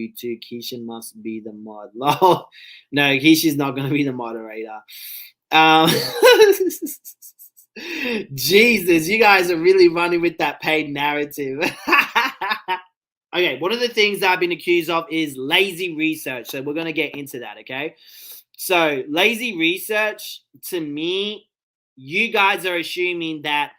you too. Keisha must be the mod. Lol. No, Keisha's not going to be the moderator. Jesus, you guys are really running with that paid narrative. Okay, one of the things that I've been accused of is lazy research. So we're going to get into that, okay? So lazy research, to me, you guys are assuming that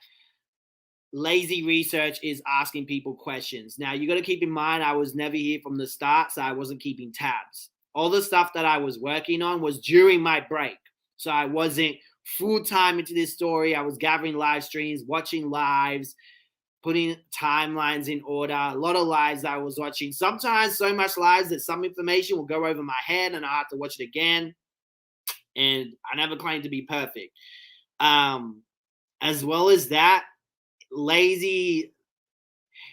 lazy research is asking people questions. Now, you got to keep in mind, I was never here from the start, so I wasn't keeping tabs. All the stuff that I was working on was during my break. So I wasn't full time into this story. I was gathering live streams, watching lives, putting timelines in order. A lot of lives I was watching. Sometimes so much lives that some information will go over my head and I have to watch it again. And I never claim to be perfect. As well as that, lazy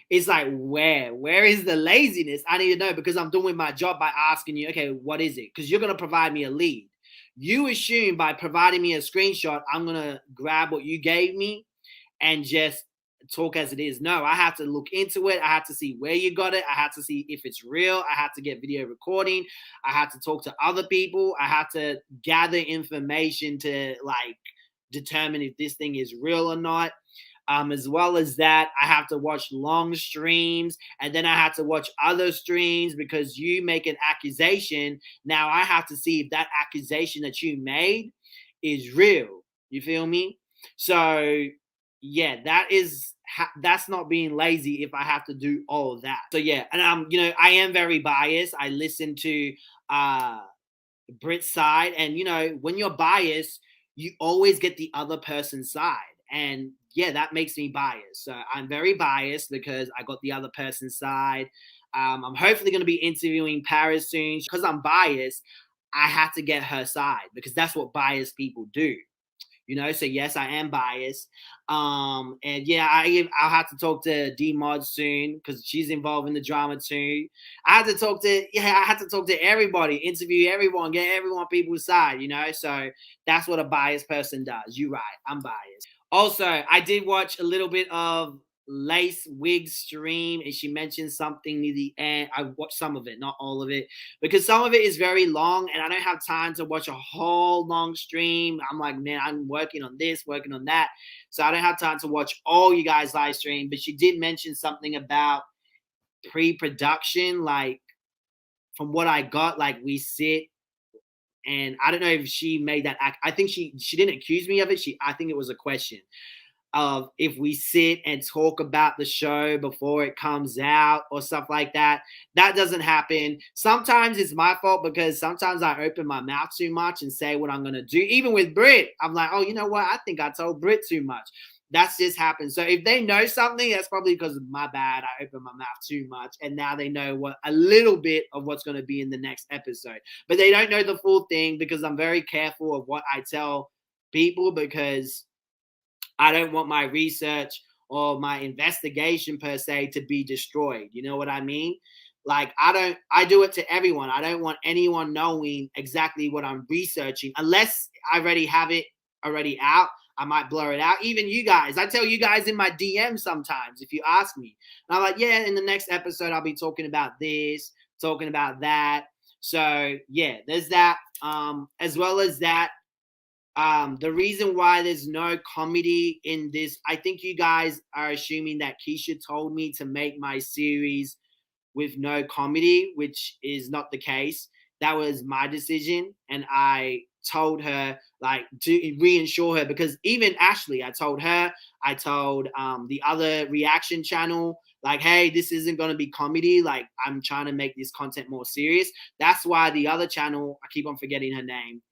is like, where is the laziness? I need to know, because I'm doing my job by asking you, okay, what is it? Because you're going to provide me a lead. You assume by providing me a screenshot, I'm going to grab what you gave me and just talk as it is. No, I have to look into it. I have to see where you got it. I have to see if it's real. I have to get video recording. I have to talk to other people. I have to gather information to like determine if this thing is real or not. As well as that, I have to watch long streams, and then I have to watch other streams because you make an accusation. Now I have to see if that accusation that you made is real. You feel me? So yeah, that's not being lazy if I have to do all of that. So yeah, and I am very biased. I listen to Brit's side, and when you're biased, you always get the other person's side. And yeah, that makes me biased. So I'm very biased because I got the other person's side. I'm hopefully going to be interviewing Paris soon. Because I'm biased, I have to get her side because that's what biased people do. So yes, I am biased. And yeah, I'll have to talk to D-Mod soon because she's involved in the drama too. I had to talk to everybody, interview everyone, get everyone people's side, So that's what a biased person does. You're right, I'm biased. Also, I did watch a little bit of Lace Wig's stream, and she mentioned something near the end. I watched some of it, not all of it, because some of it is very long, and I don't have time to watch a whole long stream. I'm like, man, I'm working on this, working on that, so I don't have time to watch all you guys live stream. But she did mention something about pre-production, like from what I got, like we sit. And I don't know if she made that act. I think she didn't accuse me of it. I think it was a question of if we sit and talk about the show before it comes out or stuff like that. That doesn't happen. Sometimes it's my fault because sometimes I open my mouth too much and say what I'm going to do. Even with Brit, I'm like, oh, you know what? I think I told Brit too much. That's just happened. So if they know something, that's probably because of my bad. I opened my mouth too much. And now they know a little bit of what's going to be in the next episode. But they don't know the full thing because I'm very careful of what I tell people because I don't want my research or my investigation per se to be destroyed. You know what I mean? Like I do it to everyone. I don't want anyone knowing exactly what I'm researching unless I already have it already out. I might blur it out. Even you guys, I tell you guys in my DM sometimes if you ask me. And I'm like, yeah, in the next episode, I'll be talking about this, talking about that. So yeah, there's that. As well as that, the reason why there's no comedy in this, I think you guys are assuming that Keisha told me to make my series with no comedy, which is not the case. That was my decision. And I told her, like, to reassure her, because even Ashley, I told her, I told the other reaction channel, like, hey, this isn't going to be comedy. Like, I'm trying to make this content more serious. That's why the other channel, I keep on forgetting her name.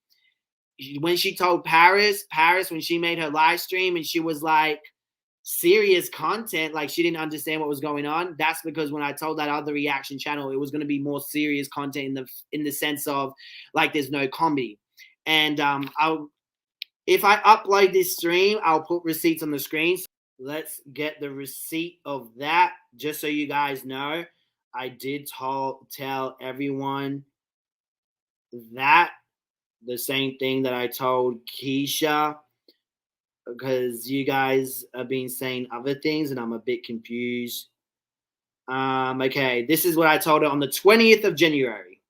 When she told Paris, when she made her live stream and she was like, serious content, like she didn't understand what was going on. That's because when I told that other reaction channel, it was going to be more serious content in the sense of like there's no comedy. And if I upload this stream, I'll put receipts on the screen. So let's get the receipt of that, just so you guys know. I did tell everyone that the same thing that I told Keisha, because you guys have been saying other things and I'm a bit confused. Okay, this is what I told her on the 20th of January.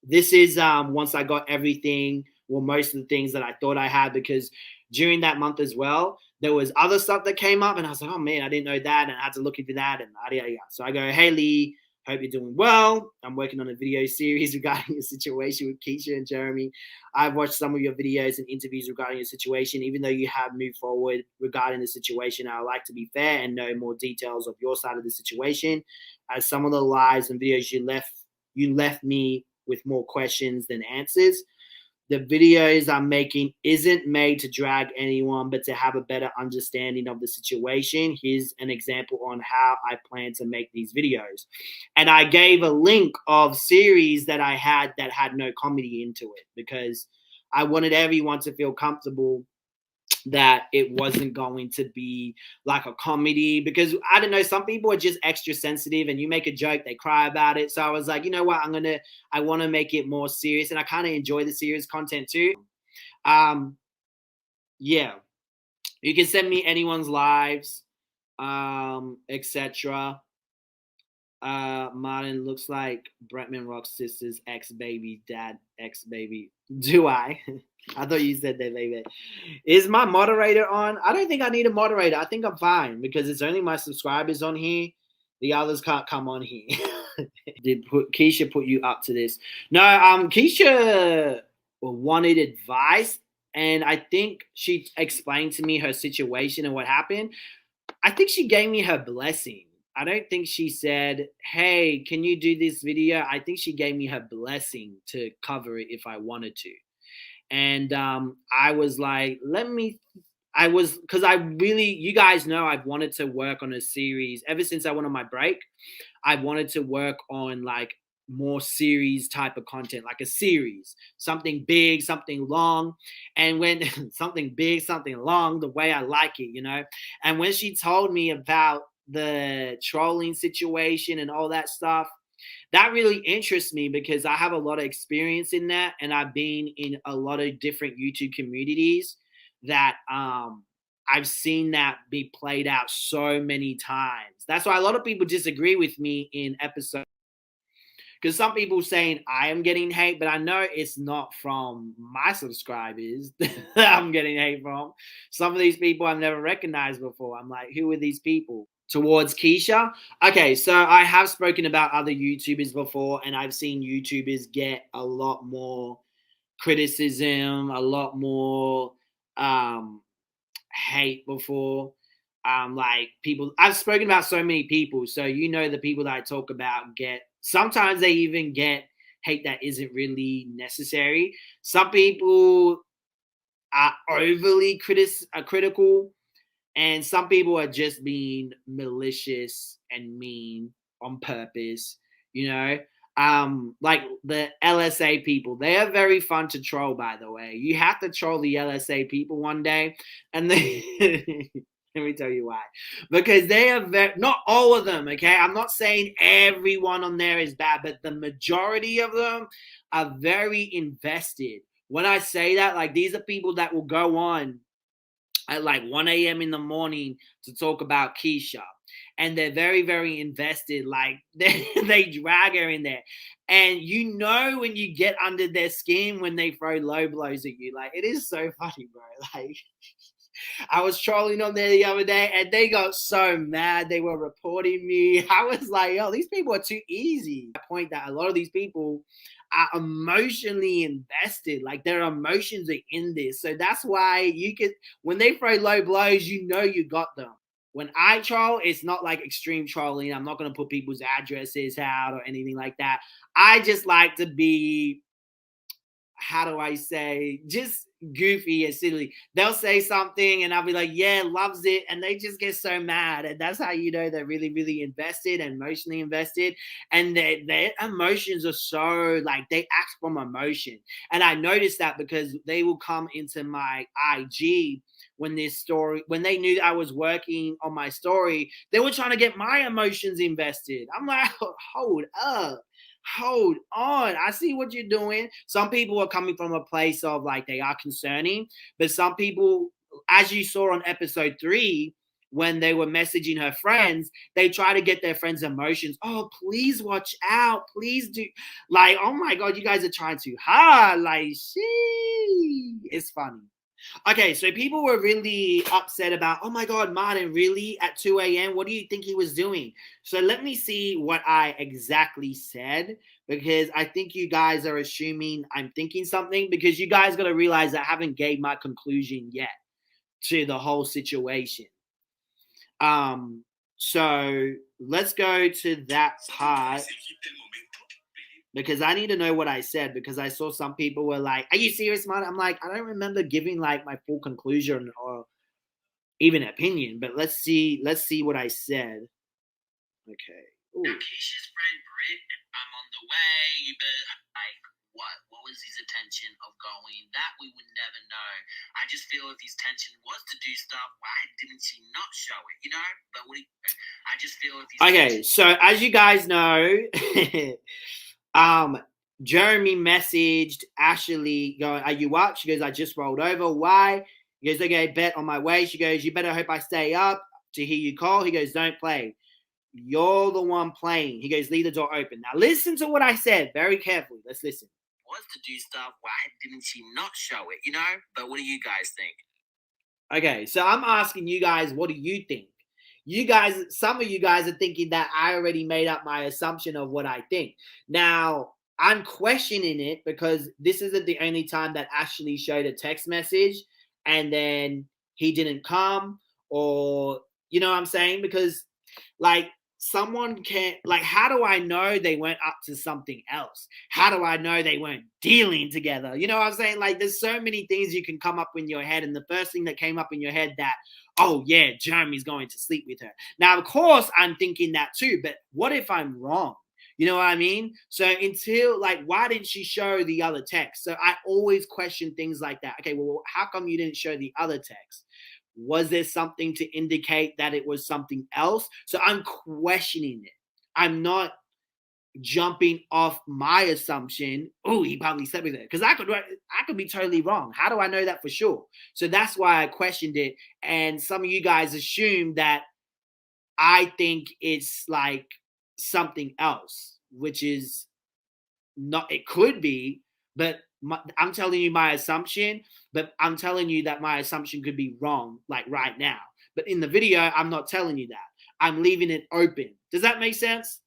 This is once I got everything, well, most of the things that I thought I had, because during that month as well, there was other stuff that came up, and I was like, oh man, I didn't know that, and I had to look into that, and yada, yada, yada. So I go, hey Lee, hope you're doing well. I'm working on a video series regarding your situation with Keisha and Jeremy. I've watched some of your videos and interviews regarding your situation. Even though you have moved forward regarding the situation, I would like to be fair and know more details of your side of the situation, as some of the lives and videos you left me with more questions than answers. The videos I'm making isn't made to drag anyone, but to have a better understanding of the situation. Here's an example on how I plan to make these videos. And I gave a link of series that I had that had no comedy into it, because I wanted everyone to feel comfortable that it wasn't going to be like a comedy, because I don't know, some people are just extra sensitive, and you make a joke, they cry about it. So I was like, you know what, I want to make it more serious, and I kind of enjoy the serious content too. Yeah, you can send me anyone's lives, etc. Martin looks like Bretman Rock's sister's ex-baby dad, ex-baby. Do I? I thought you said that, baby. Is my moderator on? I don't think I need a moderator. I think I'm fine, because it's only my subscribers on here. The others can't come on here. Did Keisha put you up to this? No, Keisha wanted advice, and I think she explained to me her situation and what happened. I think she gave me her blessing. I don't think she said, hey, can you do this video? I think she gave me her blessing to cover it if I wanted to. And I was like, because I really, you guys know, I've wanted to work on a series ever since I went on my break. I wanted to work on like more series type of content, like a series, something big, something long. And when something big, something long, the way I like it, you know? And when she told me about the trolling situation and all that stuff, that really interests me, because I have a lot of experience in that, and I've been in a lot of different YouTube communities that I've seen that be played out so many times. That's why a lot of people disagree with me in episodes, because some people saying I am getting hate, but I know it's not from my subscribers that I'm getting hate from. Some of these people I've never recognized before. I'm like, who are these people? Towards Keisha. Okay, so I have spoken about other YouTubers before, and I've seen YouTubers get a lot more criticism, a lot more hate before. Like people, I've spoken about so many people, so you know the people that I talk about get, sometimes they even get hate that isn't really necessary. Some people are overly critical, and some people are just being malicious and mean on purpose, you know. Like the LSA people, they are very fun to troll, by the way. You have to troll the LSA people one day, and they let me tell you why. Because they are not all of them, okay? I'm not saying everyone on there is bad, but the majority of them are very invested. When I say that, like, these are people that will go on at like 1 a.m. in the morning to talk about Keisha. And they're very, very invested. Like they drag her in there. And you know when you get under their skin when they throw low blows at you. Like, it is so funny, bro. Like, I was trolling on there the other day, and they got so mad. They were reporting me. I was like, yo, these people are too easy. I point that a lot of these people are emotionally invested. Like, their emotions are in this. So that's why you could, when they throw low blows, you know you got them. When I troll, it's not like extreme trolling. I'm not going to put people's addresses out or anything like that. I just like to be, how do I say, just goofy and silly. They'll say something and I'll be like, yeah, loves it. And they just get so mad. And that's how you know they're really, really invested and emotionally invested. And their emotions are so, like, they act from emotion. And I noticed that because they will come into my IG when they knew that I was working on my story, they were trying to get my emotions invested. I'm like, hold up. Hold on. I see what you're doing. Some people are coming from a place of like they are concerning, but some people, as you saw on episode 3, when they were messaging her friends, they try to get their friends' emotions. Oh, please watch out. Please do. Like, oh my God, you guys are trying too hard. Like, it's funny. Okay, so people were really upset about, oh my God, Martin, really? At 2 a.m.? What do you think he was doing? So let me see what I exactly said, because I think you guys are assuming I'm thinking something, because you guys got to realize I haven't gave my conclusion yet to the whole situation. So let's go to that part, because I need to know what I said, because I saw some people were like, are you serious, man? I'm like, I don't remember giving like my full conclusion or even opinion, but let's see what I said. Okay. Ooh. Now, Keisha's friend Britt, I'm on the way. You better, like, what was his intention of going? That we would never know. I just feel if his intention was to do stuff, why didn't she not show it? You know? But I just feel if he's okay. So as you guys know, Jeremy messaged Ashley going, are you up? She goes, I just rolled over. Why? He goes, okay, bet on my way. She goes, you better hope I stay up to hear you call. He goes, don't play. You're the one playing. He goes, leave the door open. Now listen to what I said very carefully. Let's listen. Was to do stuff. Why didn't she not show it? You know? But what do you guys think? Okay, so I'm asking you guys, what do you think? You guys, some of you guys are thinking that I already made up my assumption of what I think. Now, I'm questioning it because this isn't the only time that Ashley showed a text message and then he didn't come, or, you know what I'm saying? Because, like, someone can't, like, how do I know they went up to something else? How do I know they weren't dealing together? You know what I'm saying? Like, there's so many things you can come up in your head, and the first thing that came up in your head that, oh yeah, Jeremy's going to sleep with her. Now, of course, I'm thinking that too, but what if I'm wrong? You know what I mean? So until, like, why didn't she show the other text? So I always question things like that. Okay, well, how come you didn't show the other text? Was there something to indicate that it was something else? So I'm questioning it. I'm not jumping off my assumption. Oh, he probably slept with her, because I could be totally wrong. How do I know that for sure? So that's why I questioned it. And some of you guys assume that I think it's like something else, which is not. It could be, but I'm telling you my assumption, but I'm telling you that my assumption could be wrong, like right now. But in the video, I'm not telling you that. I'm leaving it open. Does that make sense?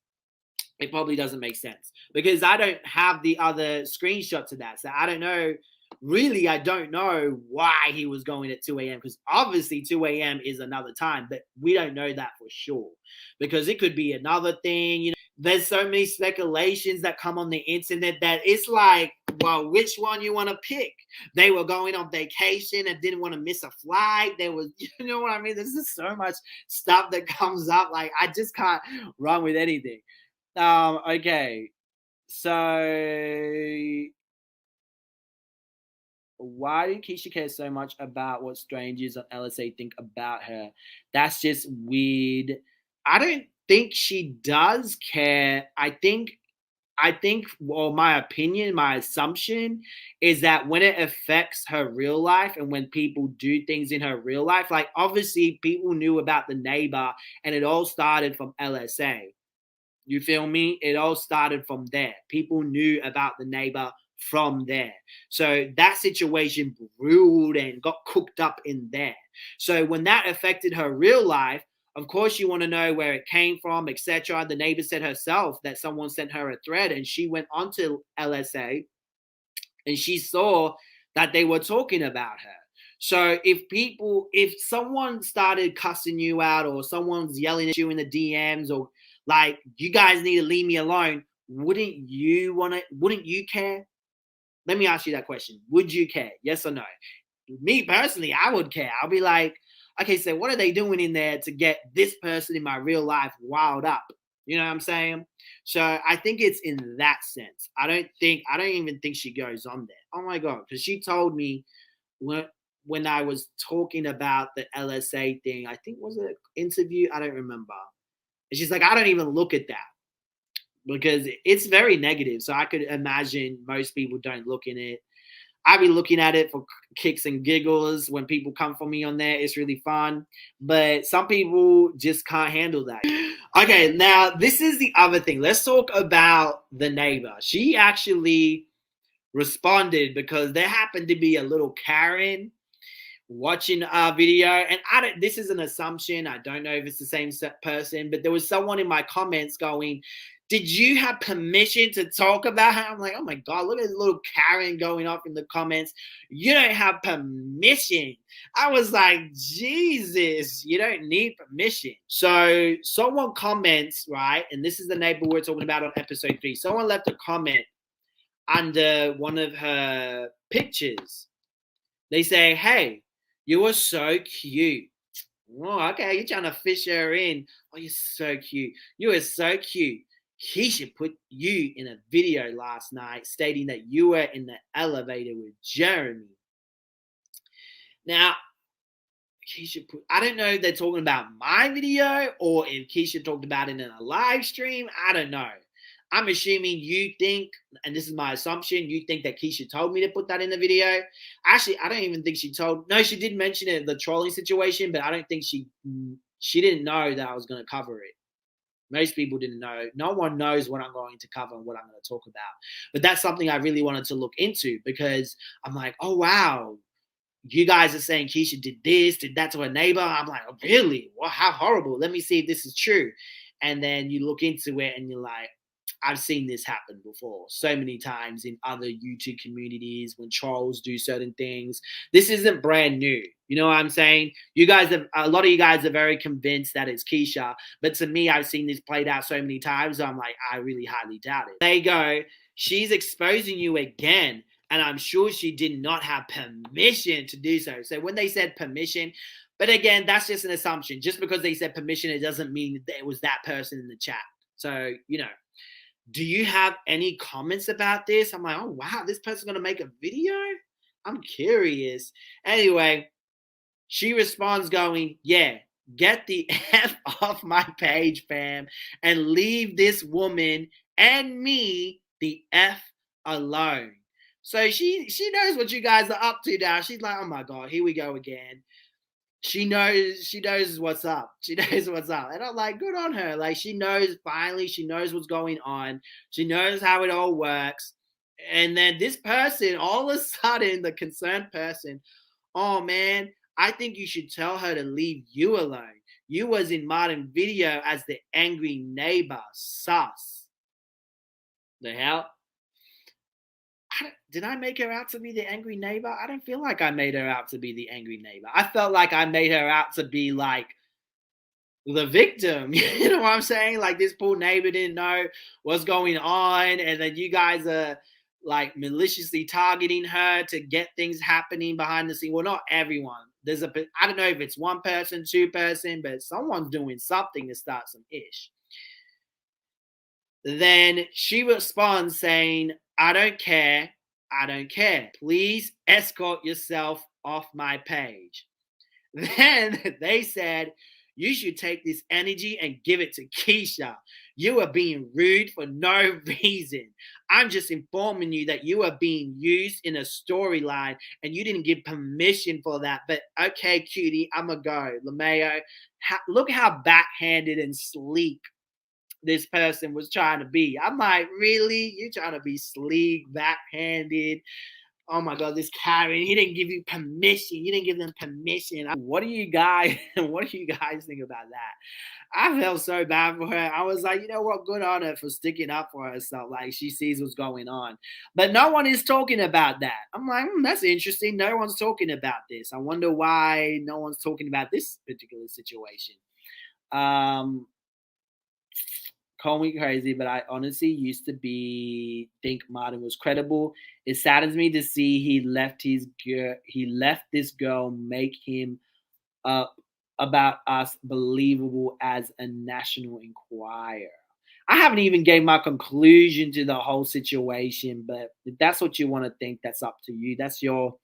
It probably doesn't make sense, because I don't have the other screenshots of that. So I don't know. Really, I don't know why he was going at 2 a.m. because obviously 2 a.m. is another time, but we don't know that for sure, because it could be another thing. You know, there's so many speculations that come on the internet that it's like, well, which one you want to pick? They were going on vacation and didn't want to miss a flight. There was, you know what I mean? There's just so much stuff that comes up. Like, I just can't run with anything. Okay. So why did Keisha care so much about what strangers on LSA think about her? That's just weird. I don't think she does care. I think, well, my opinion, my assumption is that when it affects her real life and when people do things in her real life, like obviously people knew about the Neighbor and it all started from LSA. You feel me? It all started from there. People knew about the Neighbor from there. So that situation brewed and got cooked up in there. So when that affected her real life, of course, you want to know where it came from, etc. The Neighbor said herself that someone sent her a thread, and she went onto LSA and she saw that they were talking about her. So if someone started cussing you out, or someone's yelling at you in the DMs, or like, you guys need to leave me alone, wouldn't you care? Let me ask you that question. Would you care? Yes or no? Me personally, I would care. I'll be like, okay, so what are they doing in there to get this person in my real life wild up? You know what I'm saying? So I think it's in that sense. I don't even think she goes on there. Oh my God. Because she told me when I was talking about the LSA thing, I think was it an interview? I don't remember. And she's like, I don't even look at that, because it's very negative. So I could imagine most people don't look in it. I be looking at it for kicks and giggles. When people come for me on there, it's really fun. But some people just can't handle that. Okay, now this is the other thing. Let's talk about the neighbor. She actually responded because there happened to be a little Karen watching our video, and this is an assumption, I don't know if it's the same person, but there was someone in my comments going, did you have permission to talk about her? I'm like, oh my God, look at this little Karen going off in the comments. You don't have permission. I was like, Jesus, you don't need permission. So someone comments, right? And this is the neighbor we're talking about on episode 3. Someone left a comment under one of her pictures. They say, hey, you are so cute. Oh, okay, you're trying to fish her in. Oh, you're so cute. You are so cute. Keisha put you in a video last night stating that you were in the elevator with Jeremy. Now, Keisha put, I don't know if they're talking about my video or if Keisha talked about it in a live stream. I don't know. I'm assuming you think, and this is my assumption, you think that Keisha told me to put that in the video. Actually, I don't even think she told. No, she did mention it, the trolling situation, but I don't think she didn't know that I was going to cover it. Most people didn't know. No one knows what I'm going to cover and what I'm going to talk about. But that's something I really wanted to look into because I'm like, oh, wow. You guys are saying Keisha did this, did that to her neighbor. I'm like, oh, really? Well, how horrible. Let me see if this is true. And then you look into it and you're like, I've seen this happen before so many times in other YouTube communities when trolls do certain things. This isn't brand new. You know what I'm saying? You guys have, a lot of you guys are very convinced that it's Keisha, but to me, I've seen this played out so many times. So I'm like, I really highly doubt it. They go, she's exposing you again. And I'm sure she did not have permission to do so. So when they said permission, but again, that's just an assumption. Just because they said permission, it doesn't mean that it was that person in the chat. So, you know, do you have any comments about this? I'm like, oh, wow, this person's going to make a video? I'm curious. Anyway, she responds going, yeah, get the F off my page, fam, and leave this woman and me the F alone. So she knows what you guys are up to now. She's like, oh my God, here we go again. She knows what's up. She knows what's up. And I'm like, good on her. Like she knows what's going on. She knows how it all works. And then this person, all of a sudden, the concerned person, oh man, I think you should tell her to leave you alone. You was in Martin video as the angry neighbor. Sus. The hell? Did I make her out to be the angry neighbor? I don't feel like I made her out to be the angry neighbor. I felt like I made her out to be like the victim. You know what I'm saying? Like this poor neighbor didn't know what's going on. And then you guys are like maliciously targeting her to get things happening behind the scene. Well, not everyone. I don't know if it's one person, two person, but someone's doing something to start some ish. Then she responds saying, I don't care. I don't care. Please escort yourself off my page. Then they said, you should take this energy and give it to Keisha. You are being rude for no reason. I'm just informing you that you are being used in a storyline and you didn't give permission for that. But okay, cutie, I'm going to go. LeMayo, look how backhanded and sleek this person was trying to be. I'm like, really? You're trying to be sleek, backhanded? Oh my God, this Karen, he didn't give you permission. You didn't give them permission. What do you guys think about that? I felt so bad for her. I was like, you know what? Good on her for sticking up for herself. Like she sees what's going on. But no one is talking about that. I'm like, that's interesting. No one's talking about this. I wonder why no one's talking about this particular situation. Call me crazy, but I honestly used to think Martin was credible. It saddens me to see he left this girl make him about us believable as a National Enquirer. I haven't even gave my conclusion to the whole situation, but if that's what you want to think, that's up to you. That's your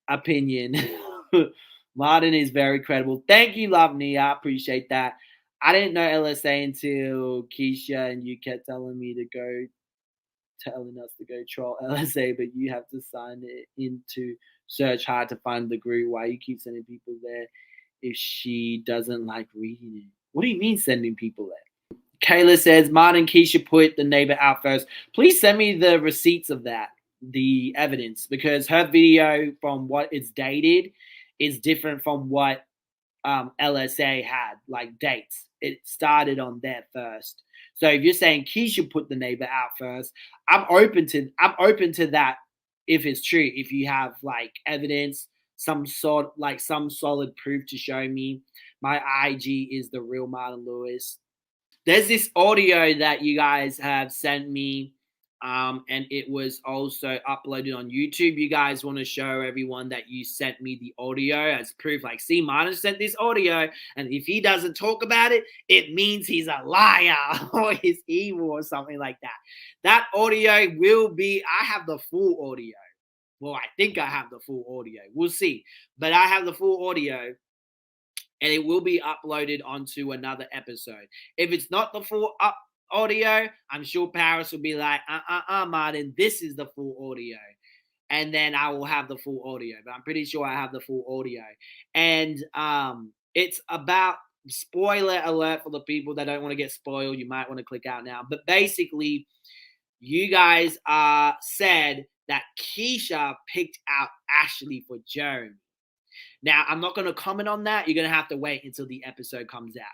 opinion. Martin is very credible. Thank you, Lovely. I appreciate that. I didn't know LSA until Keisha and you kept telling me to go telling us to go troll LSA, but you have to sign it in to search hard to find the group. Why you keep sending people there if she doesn't like reading it? What do you mean sending people there? Kayla says, Martin Keisha put the neighbor out first. Please send me the receipts of that, the evidence, because her video from what it's dated is different from what LSA had, like dates. It started on there first. So if you're saying Keisha put the neighbor out first, I'm open to that if it's true. If you have like evidence, some solid proof to show me. My IG is the real Martin Lewis. There's this audio that you guys have sent me, and it was also uploaded on YouTube. You guys want to show everyone that you sent me the audio as proof. Like, see, Martin sent this audio, and if he doesn't talk about it, it means he's a liar or he's evil or something like that. That audio will be, I have the full audio. Well, I think I have the full audio. We'll see. But I have the full audio, and it will be uploaded onto another episode. If it's not the full audio, I'm sure Paris will be like, Martin, this is the full audio. And then I will have the full audio. But I'm pretty sure I have the full audio. And it's about, spoiler alert for the people that don't want to get spoiled. You might want to click out now. But basically, you guys said that Keisha picked out Ashley for Jeremy. Now, I'm not going to comment on that. You're going to have to wait until the episode comes out.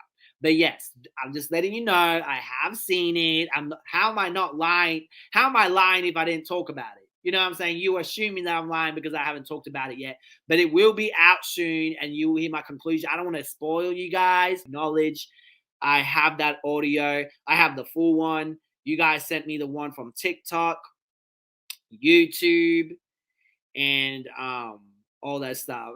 But yes, I'm just letting you know I have seen it. How am I not lying? How am I lying if I didn't talk about it? You know what I'm saying? You are assuming that I'm lying because I haven't talked about it yet. But it will be out soon, and you will hear my conclusion. I don't want to spoil you guys. Knowledge. I have that audio. I have the full one. You guys sent me the one from TikTok, YouTube, and all that stuff.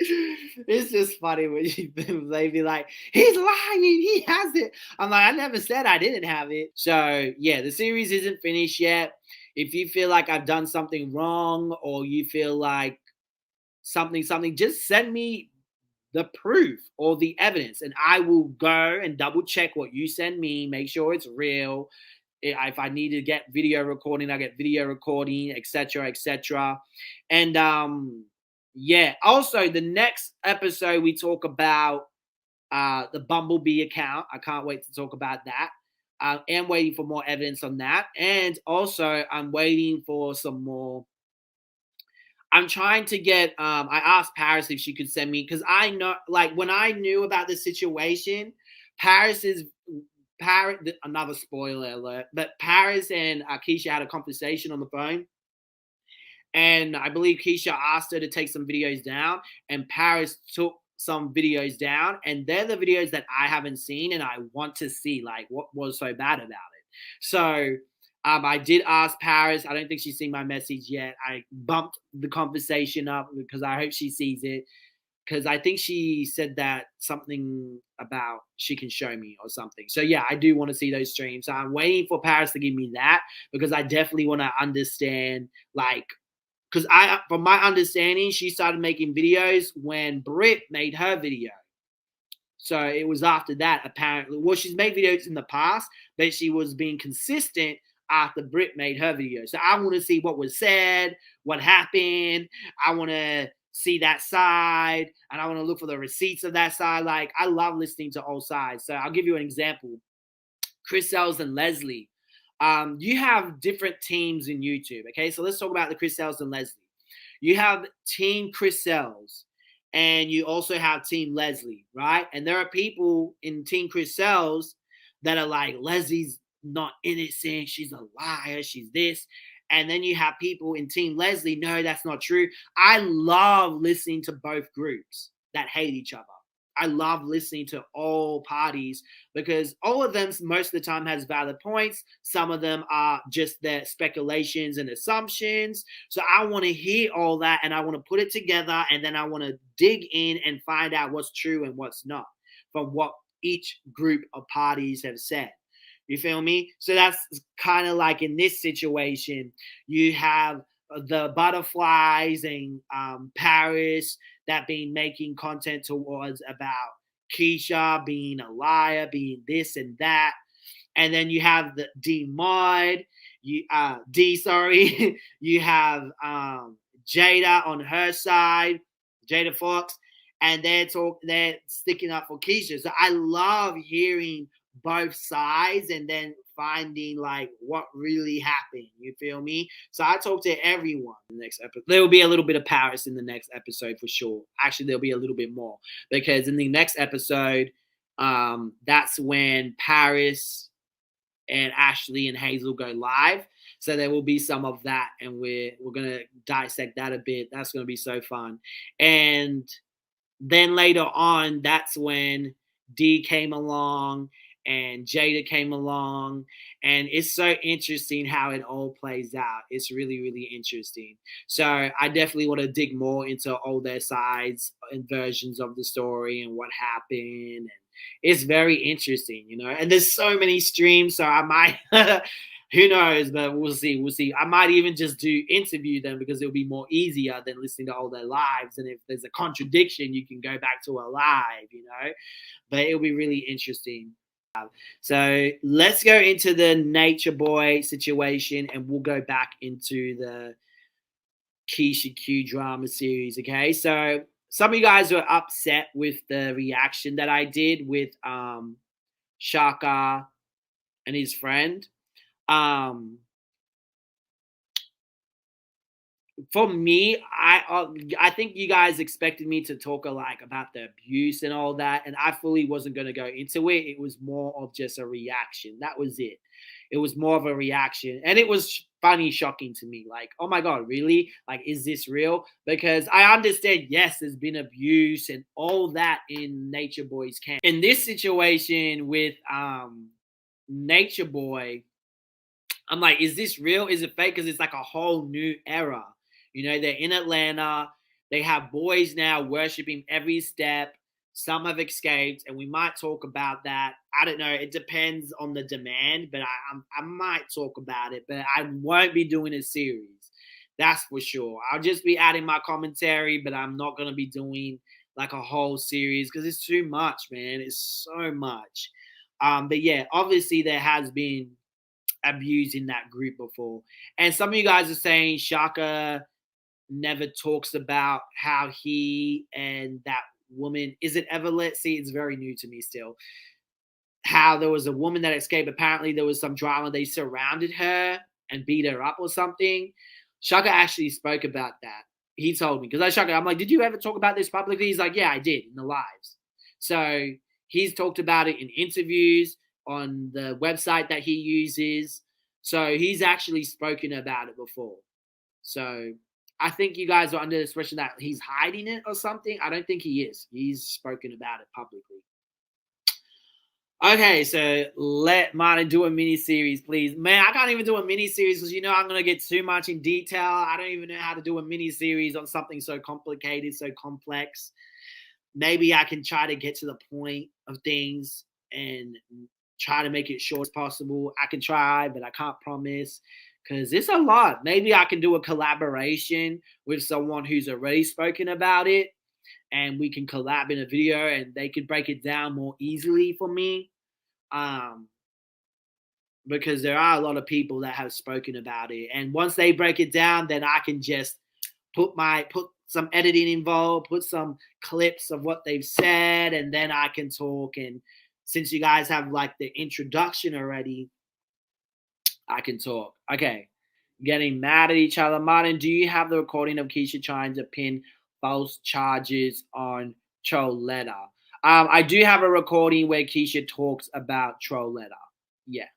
It's just funny when they be like, he's lying, he has it. I'm like, I never said I didn't have it. So yeah, the series isn't finished yet. If you feel like I've done something wrong, or you feel like something, just send me the proof or the evidence, and I will go and double check what you send me, make sure it's real. If I need to get video recording, I get video recording, etc., etc. And yeah, also the next episode we talk about the Bumblebee account. I can't wait to talk about that. I am waiting for more evidence on that, and also I'm waiting for some more. I'm trying to get. I asked Paris if she could send me, because I know, like, when I knew about the situation, another spoiler alert, but Paris and Keisha had a conversation on the phone, and I believe Keisha asked her to take some videos down, and Paris took some videos down, and they're the videos that I haven't seen and I want to see, like, what was so bad about it. So I did ask Paris. I don't think she's seen my message yet. I bumped the conversation up because I hope she sees it, because I think she said that something about she can show me or something. So yeah, I do want to see those streams. So I'm waiting for Paris to give me that, because I definitely want to understand, like, because from my understanding, she started making videos when Brit made her video. So it was after that, apparently. Well, she's made videos in the past, but she was being consistent after Brit made her video. So I want to see what was said, what happened. I want to see that side, and I want to look for the receipts of that side. Like, I love listening to all sides. So I'll give you an example. Chris Sells and Leslie. You have different teams in YouTube, okay? So let's talk about the Chris Sells and Leslie. You have Team Chris Sells, and you also have Team Leslie, right? And there are people in Team Chris Sells that are like, Leslie's not innocent, she's a liar, she's this. And then you have people in Team Leslie, no, that's not true. I love listening to both groups that hate each other. I love listening to all parties, because all of them most of the time has valid points. Some of them are just their speculations and assumptions. So I want to hear all that, and I want to put it together, and then I want to dig in and find out what's true and what's not from what each group of parties have said. You feel me? So that's kind of like in this situation, you have the butterflies and Paris that been making content towards about Keisha being a liar, being this and that. And then you have the D Mod, D, sorry. You have Jada on her side, Jada Fox, and they're sticking up for Keisha. So I love hearing both sides and then finding like what really happened. You feel me? So I talk to everyone in the next episode. There will be a little bit of Paris in the next episode for sure. Actually, there'll be a little bit more because in the next episode, that's when Paris and Ashley and Hazel go live. So there will be some of that, and we're gonna dissect that a bit. That's gonna be so fun. And then later on, that's when D came along and Jada came along. And it's so interesting how it all plays out. It's really, really interesting. So I definitely want to dig more into all their sides and versions of the story and what happened. And it's very interesting, you know. And there's so many streams, so I might who knows, but we'll see. We'll see. I might even just interview them because it'll be more easier than listening to all their lives. And if there's a contradiction, you can go back to a live, you know. But it'll be really interesting. So let's go into the Nature Boy situation, and we'll go back into the Keisha Q drama series. Okay, so some of you guys were upset with the reaction that I did with Shaka and his friend. For me, I think you guys expected me to talk about the abuse and all that, and I fully wasn't going to go into it. It was more of just a reaction. That was it. It was more of a reaction, and it was funny, shocking to me. Like, oh my god, really? Like, is this real? Because I understand, yes, there's been abuse and all that in Nature Boy's camp. In this situation with Nature Boy, I'm like, is this real? Is it fake? Because it's like a whole new era. You know, they're in Atlanta. They have boys now worshiping every step. Some have escaped, and we might talk about that. I don't know. It depends on the demand, but I might talk about it. But I won't be doing a series. That's for sure. I'll just be adding my commentary, but I'm not going to be doing like a whole series because it's too much, man. It's so much. But yeah, obviously there has been abused in that group before. And some of you guys are saying Shaka never talks about how he and that woman, is it Everlet? See, it's very new to me still. How there was a woman that escaped. Apparently there was some drama. They surrounded her and beat her up or something. Shaka actually spoke about that. He told me, because I'm like, did you ever talk about this publicly? He's like, yeah, I did in the lives. So he's talked about it in interviews on the website that he uses. So he's actually spoken about it before. So I think you guys are under the impression that he's hiding it or something. I don't think he is. He's spoken about it publicly. Okay, so let Martin do a mini series, please. Man, I can't even do a mini series because you know I'm gonna get too much in detail. I don't even know how to do a mini series on something so complicated, so complex. Maybe I can try to get to the point of things and try to make it short as possible. I can try, but I can't promise because it's a lot. Maybe I can do a collaboration with someone who's already spoken about it, and we can collab in a video and they could break it down more easily for me. Because there are a lot of people that have spoken about it. And once they break it down, then I can just put some editing involved, put some clips of what they've said, and then I can talk. And since you guys have like the introduction already, I can talk. Okay. Getting mad at each other. Martin, do you have the recording of Keisha trying to pin false charges on Trolletta? I do have a recording where Keisha talks about Trolletta. Yeah.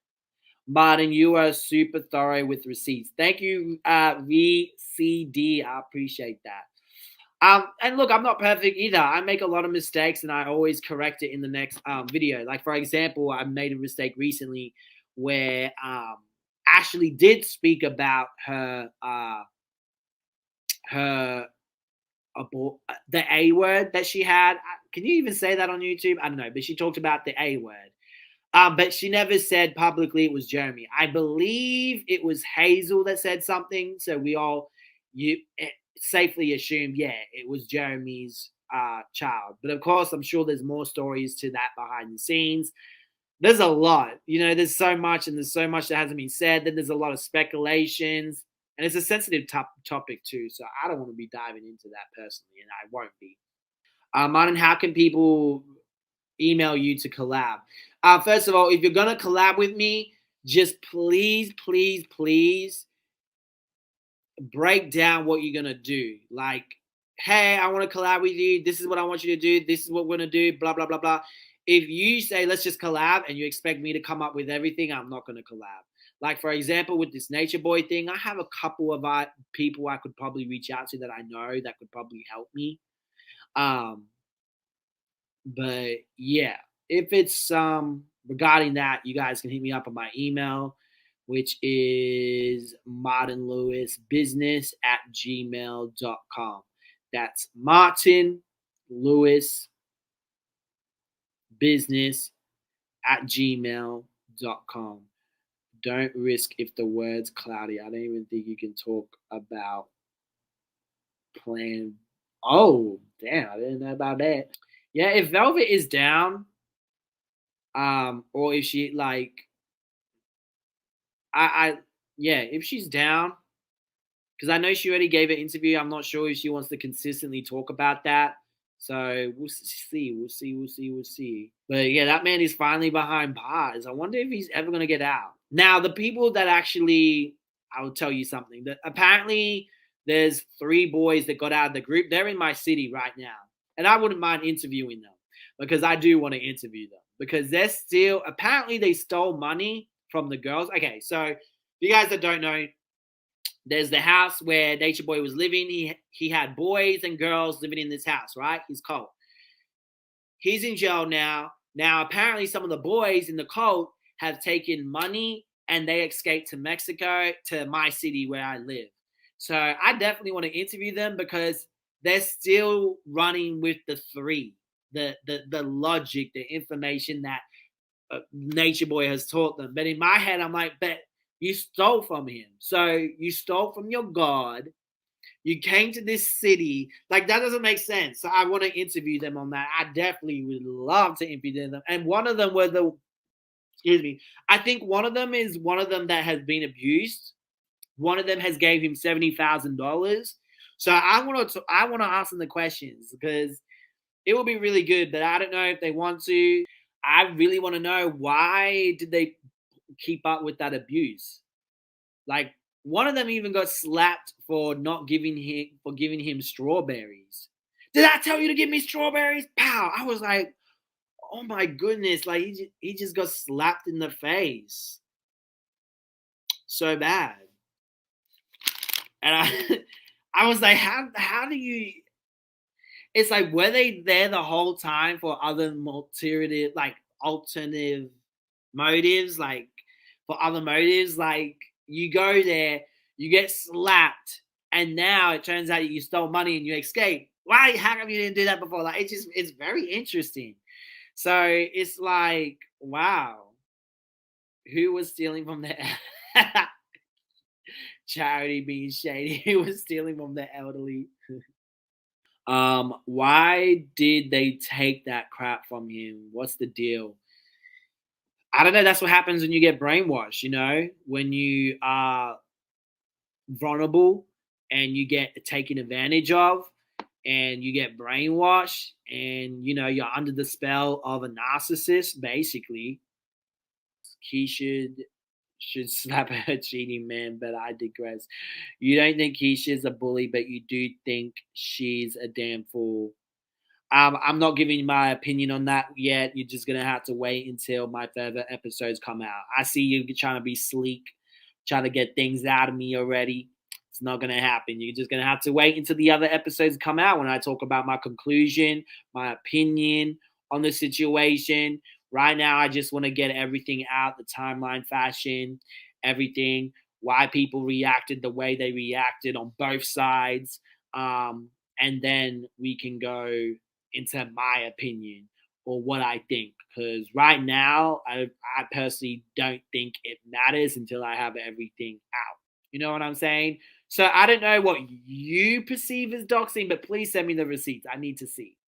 Martin, you are super thorough with receipts. Thank you, VCD. I appreciate that. And look, I'm not perfect either. I make a lot of mistakes and I always correct it in the next video. Like, for example, I made a mistake recently where Ashley did speak about the A word that she had. Can you even say that on YouTube? I don't know, but she talked about the A word. But she never said publicly it was Jeremy. I believe it was Hazel that said something. So we all safely assumed, yeah, it was Jeremy's child. But of course, I'm sure there's more stories to that behind the scenes. there's a lot. There's so much, and there's so much that hasn't been said. Then there's a lot of speculations, and it's a sensitive topic too. So I don't want to be diving into that personally, and I won't be. Martin, how can people email you to collab? First of all, if you're gonna collab with me, just please, please, please break down what you're gonna do. Like, hey, I want to collab with you. This is what I want you to do. This is what we're gonna do. Blah blah blah blah. If you say let's just collab and you expect me to come up with everything, I'm not gonna collab. Like for example, with this Nature Boy thing, I have a couple of people I could probably reach out to that I know that could probably help me. Um, but yeah, if it's regarding that, you guys can hit me up on my email, which is martinlouisbusiness@gmail.com. That's martinlouisbusiness@gmail.com. Don't risk if the word's cloudy. I don't even think you can talk about plan. Oh, damn, I didn't know about that. Yeah, if Velvet is down, or if she like I yeah, if she's down, because I know she already gave an interview. I'm not sure if she wants to consistently talk about that. So we'll see. We'll see. But yeah, that man is finally behind bars. I wonder if he's ever going to get out. Now, the people that actually, I will tell you something. That apparently there's 3 boys that got out of the group. They're in my city right now. And I wouldn't mind interviewing them because I do want to interview them. Because they're still, apparently they stole money from the girls. Okay, so you guys that don't know, there's the house where Nature Boy was living. He had boys and girls living in this house, right? He's cult. He's in jail now. Now, apparently, some of the boys in the cult have taken money and they escaped to Mexico, to my city where I live. So I definitely want to interview them because they're still running with the 3, the logic, the information that Nature Boy has taught them. But in my head, I'm like, but you stole from him. So you stole from your God. You came to this city. Like, that doesn't make sense. So I want to interview them on that. I definitely would love to interview them. And one of them were I think one of them is one of them that has been abused. One of them has gave him $70,000. So I want to ask them the questions because it will be really good. But I don't know if they want to. I really want to know, why did they keep up with that abuse? Like, one of them even got slapped for giving him strawberries. Did I tell you to give me strawberries? Pow! I was like, oh my goodness! Like he just got slapped in the face, so bad. And I was like, how do you? It's like, were they there the whole time for other alternative motives, like for other motives? Like, you go there, you get slapped, and now it turns out you stole money and you escape. Why? How come you didn't do that before? Like, it's very interesting. So it's like, wow, who was stealing from the charity being shady? Who was stealing from the elderly? Why did they take that crap from him? What's the deal? I don't know. That's what happens when you get brainwashed, when you are vulnerable and you get taken advantage of and you get brainwashed and, you're under the spell of a narcissist, basically. Keisha should slap her cheating man, but I digress. You don't think Keisha's a bully, but you do think she's a damn fool. I'm not giving my opinion on that yet. You're just gonna have to wait until my further episodes come out. I see you trying to be sleek, trying to get things out of me already. It's not gonna happen. You're just gonna have to wait until the other episodes come out when I talk about my conclusion, my opinion on the situation. Right now, I just want to get everything out, the timeline fashion, everything, why people reacted the way they reacted on both sides. And then we can go into my opinion or what I think. Because right now, I personally don't think it matters until I have everything out. You know what I'm saying? So I don't know what you perceive as doxing, but please send me the receipts. I need to see.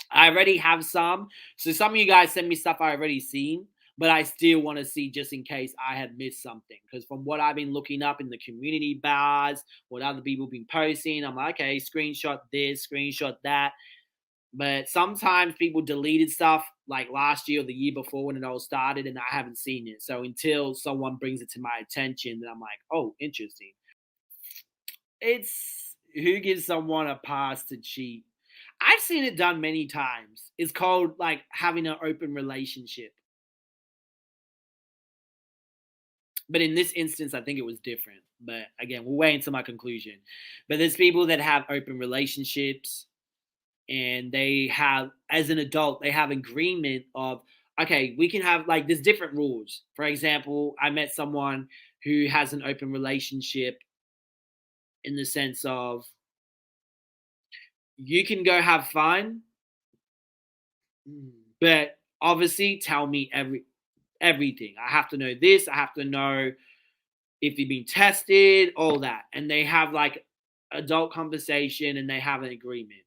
I already have some. So some of you guys send me stuff I already seen. but I still want to see just in case I had missed something. Because from what I've been looking up in the community bars, what other people have been posting, I'm like, okay, screenshot this, screenshot that. But sometimes people deleted stuff like last year or the year before when it all started, and I haven't seen it. So until someone brings it to my attention, then I'm like, oh, interesting. It's who gives someone a pass to cheat. I've seen it done many times. It's called like having an open relationship. But in this instance, I think it was different. But again, we'll wait until my conclusion. But there's people that have open relationships and they have, as an adult, they have agreement of, okay, we can have like, there's different rules. For example, I met someone who has an open relationship in the sense of you can go have fun, but obviously tell me everything. I have to know this. I have to know if you've been tested, all that. And they have like adult conversation and they have an agreement.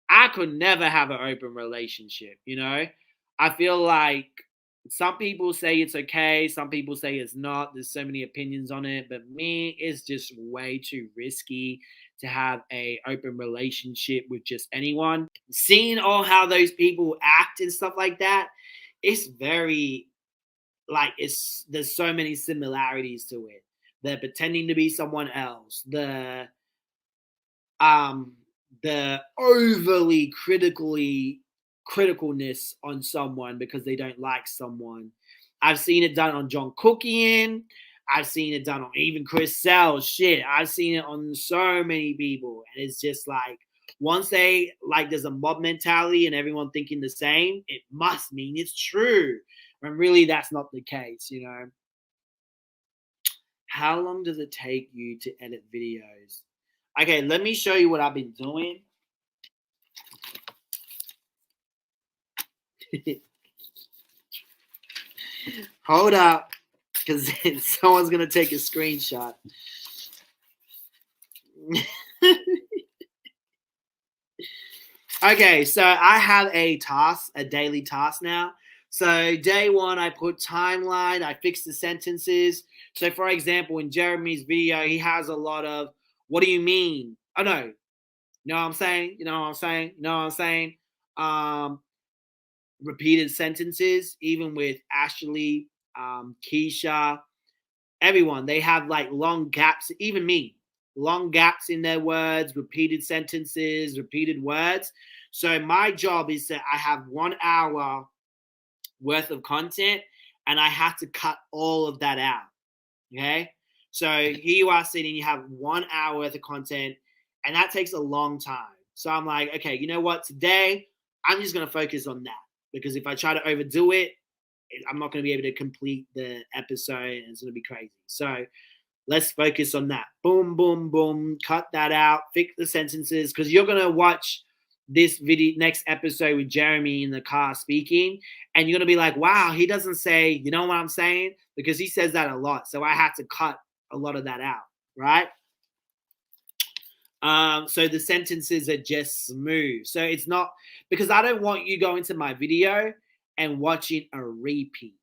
I could never have an open relationship, you know? I feel like some people say it's okay, some people say it's not. There's so many opinions on it, but me, it's just way too risky to have a open relationship with just anyone. Seeing all how those people act and stuff like that, it's very like there's so many similarities to it. They're pretending to be someone else. The overly criticalness on someone because they don't like someone. I've seen it done on John Cookian. I've seen it done on even Chris Sell. Shit, I've seen it on so many people, and it's just like once they like, there's a mob mentality and everyone thinking the same. It must mean it's true, when really that's not the case. You know, how long does it take you to edit videos? Okay, let me show you what I've been doing. Hold up, because someone's going to take a screenshot. Okay, so I have a daily task now. So day one, I put timeline, I fix the sentences. So for example, in Jeremy's video, he has a lot of, what do you mean? Oh, no. You know what I'm saying? You know what I'm saying? You know what I'm saying? Repeated sentences, even with Ashley, Keisha, everyone, they have like long gaps, even me, long gaps in their words, repeated sentences, repeated words. So my job is that I have 1 hour worth of content and I have to cut all of that out. Okay. So here you are sitting, you have 1 hour worth of content and that takes a long time. So I'm like, okay, you know what? Today, I'm just going to focus on that because if I try to overdo it, I'm not going to be able to complete the episode and it's going to be crazy. So let's focus on that. Boom, boom, boom. Cut that out. Fix the sentences because you're going to watch this video, next episode with Jeremy in the car speaking, and you're going to be like, wow, he doesn't say, you know what I'm saying? Because he says that a lot. So I had to cut a lot of that out, right? So the sentences are just smooth. So it's not, because I don't want you going to my video and watching a repeat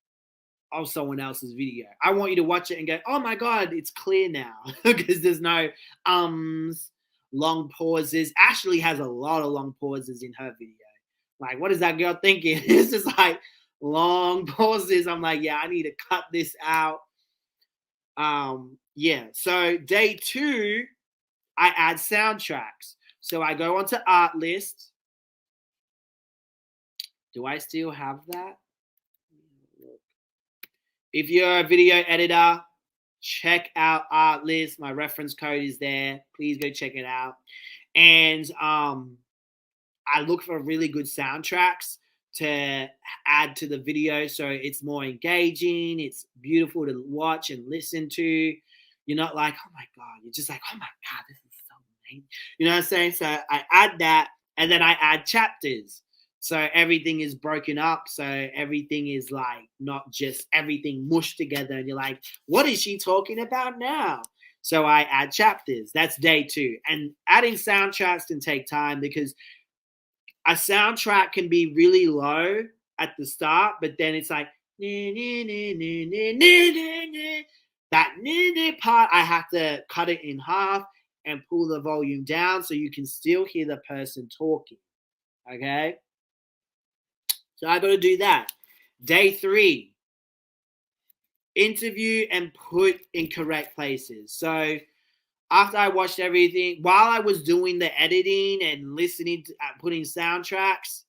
of someone else's video. I want you to watch it and go, oh my God, it's clear now. Because there's no long pauses. Ashley has a lot of long pauses in her video. Like, what is that girl thinking? It's just like long pauses. I'm like, yeah, I need to cut this out. Yeah. So day two, I add soundtracks. So I go onto art list. Do I still have that? If you're a video editor, check out art list. My reference code is there. Please go check it out. And I look for really good soundtracks to add to the video so it's more engaging. It's beautiful to watch and listen to. You're not like, oh my God. You're just like, oh my God, this is so amazing. You know what I'm saying? So I add that and then I add chapters. So everything is broken up. So everything is like not just everything mushed together. And you're like, what is she talking about now? So I add chapters. That's day two. And adding soundtracks can take time because a soundtrack can be really low at the start, but then it's like, That part, I have to cut it in half and pull the volume down so you can still hear the person talking. Okay? So I got to do that. Day 3, interview and put in correct places. So after I watched everything, while I was doing the editing and listening to putting soundtracks,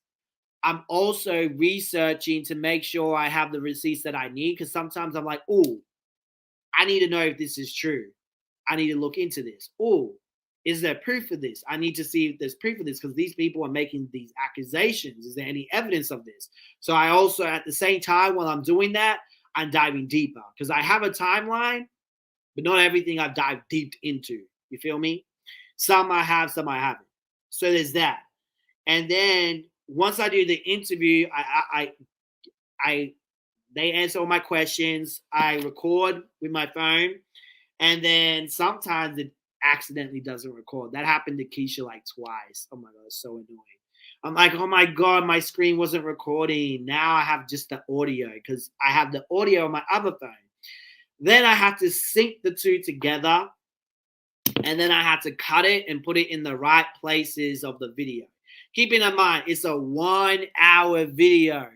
I'm also researching to make sure I have the receipts that I need, because sometimes I'm like, oh, I need to know if this is true. I need to look into this. Oh, is there proof of this? I need to see if there's proof of this, because these people are making these accusations. Is there any evidence of this? So I also, at the same time, while I'm doing that, I'm diving deeper, because I have a timeline, but not everything I've dived deep into. You feel me? Some I have, some I haven't. So there's that. And then once I do the interview, they answer all my questions. I record with my phone, and then sometimes it accidentally doesn't record. That happened to Keisha like twice. Oh my god, it's so annoying. I'm like, oh my god, my screen wasn't recording. Now I have just the audio, because I have the audio on my other phone. Then I have to sync the two together, and then I have to cut it and put it in the right places of the video. Keeping in mind, it's a 1 hour video,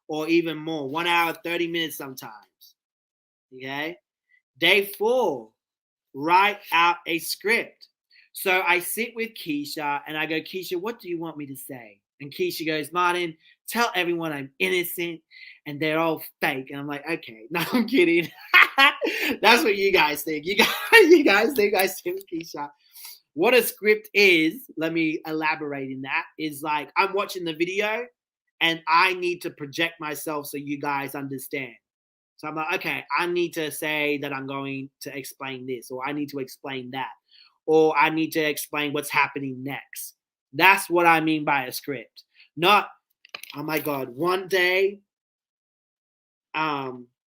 or even more, 1 hour, 30 minutes sometimes. Okay? Day 4, write out a script. So I sit with Keisha and I go, Keisha, what do you want me to say? And Keisha goes, Martin, tell everyone I'm innocent and they're all fake. And I'm like, okay, no, I'm kidding. That's what you guys think. You guys think I sit with Keisha. What a script is, let me elaborate in that, is like I'm watching the video and I need to project myself so you guys understand. So I'm like, okay, I need to say that I'm going to explain this, or I need to explain that, or I need to explain what's happening next. That's what I mean by a script. Not, oh my God, one day, Keisha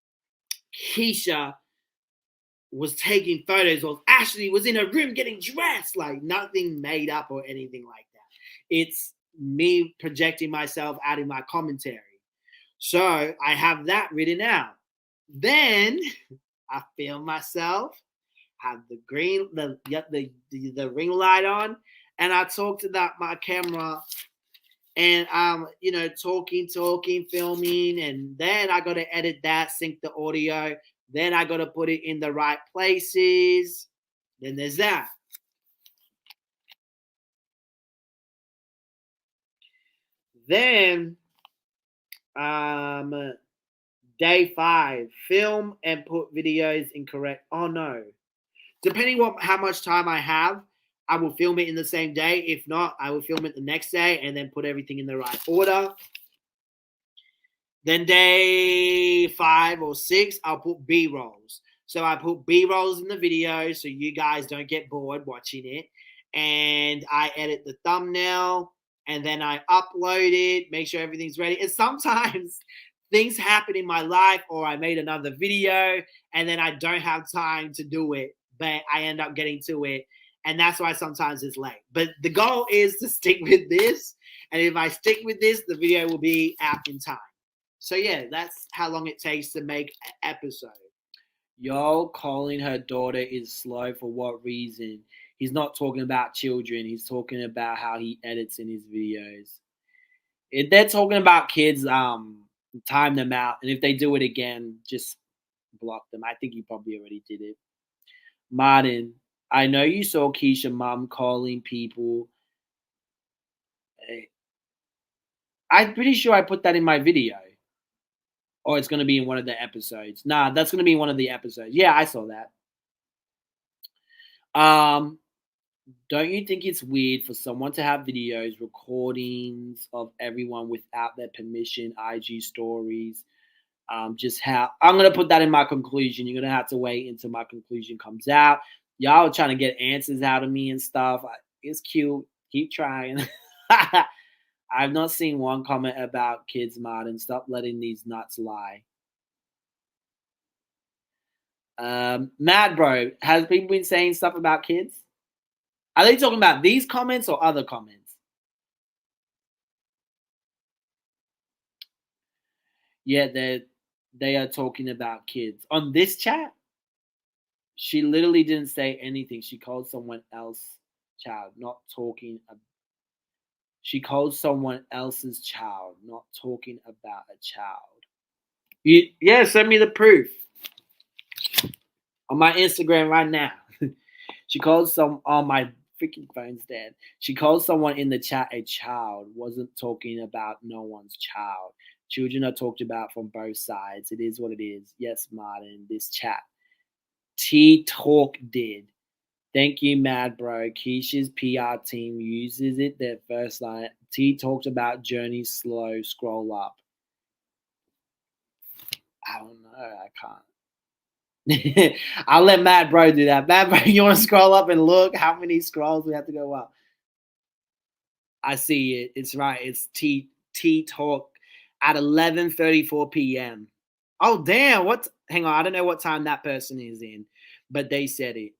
was taking photos, or Ashley was in her room getting dressed, like nothing made up or anything like that. It's me projecting myself, adding my commentary. So I have that written out. Then I film myself, have the ring light on, and I talk to my camera, and I'm talking, filming, and then I got to edit that, sync the audio, then I got to put it in the right places. Then there's that. Then day 5, film and put videos in correct. Oh no. Depending on how much time I have, I will film it in the same day. If not, I will film it the next day and then put everything in the right order. Then day 5 or 6, I'll put B-rolls. So I put B-rolls in the video so you guys don't get bored watching it. And I edit the thumbnail, and then I upload it, make sure everything's ready. And sometimes things happen in my life, or I made another video and then I don't have time to do it, but I end up getting to it. And that's why sometimes it's late. But the goal is to stick with this. And if I stick with this, the video will be out in time. So yeah, that's how long it takes to make an episode. Yo, calling her daughter is slow for what reason? He's not talking about children. He's talking about how he edits in his videos. If they're talking about kids, time them out. And if they do it again, just block them. I think you probably already did it. Martin, I know you saw Keisha mom calling people. I'm pretty sure I put that in my video. Or it's going to be in one of the episodes. Nah, that's going to be one of the episodes. Yeah, I saw that. Don't you think it's weird for someone to have videos, recordings of everyone without their permission, IG stories? Just how I'm going to put that in my conclusion. You're going to have to wait until my conclusion comes out. Y'all are trying to get answers out of me and stuff. It's cute. Keep trying. I've not seen one comment about kids, Martin. Stop letting these nuts lie. Mad bro, has people been saying stuff about kids? Are they talking about these comments or other comments? Yeah, They are talking about kids. On this chat, she literally didn't say anything. She called someone else child, not talking. She called someone else's child, not talking about a child. Yeah, send me the proof on my Instagram right now. She called my freaking phone's dead. She called someone in the chat a child. Wasn't talking about no one's child. Children are talked about from both sides. It is what it is. Yes, Martin. This chat. T Talk did. Thank you, Mad Bro. Keisha's PR team uses it. Their first line. T talked about journey slow. Scroll up. I don't know. I can't. I'll let Mad Bro do that. Mad Bro, you want to scroll up and look how many scrolls we have to go up? I see it. It's right. It's T Talk at 11:34 p.m. Oh damn! Hang on. I don't know what time that person is in, but they said it.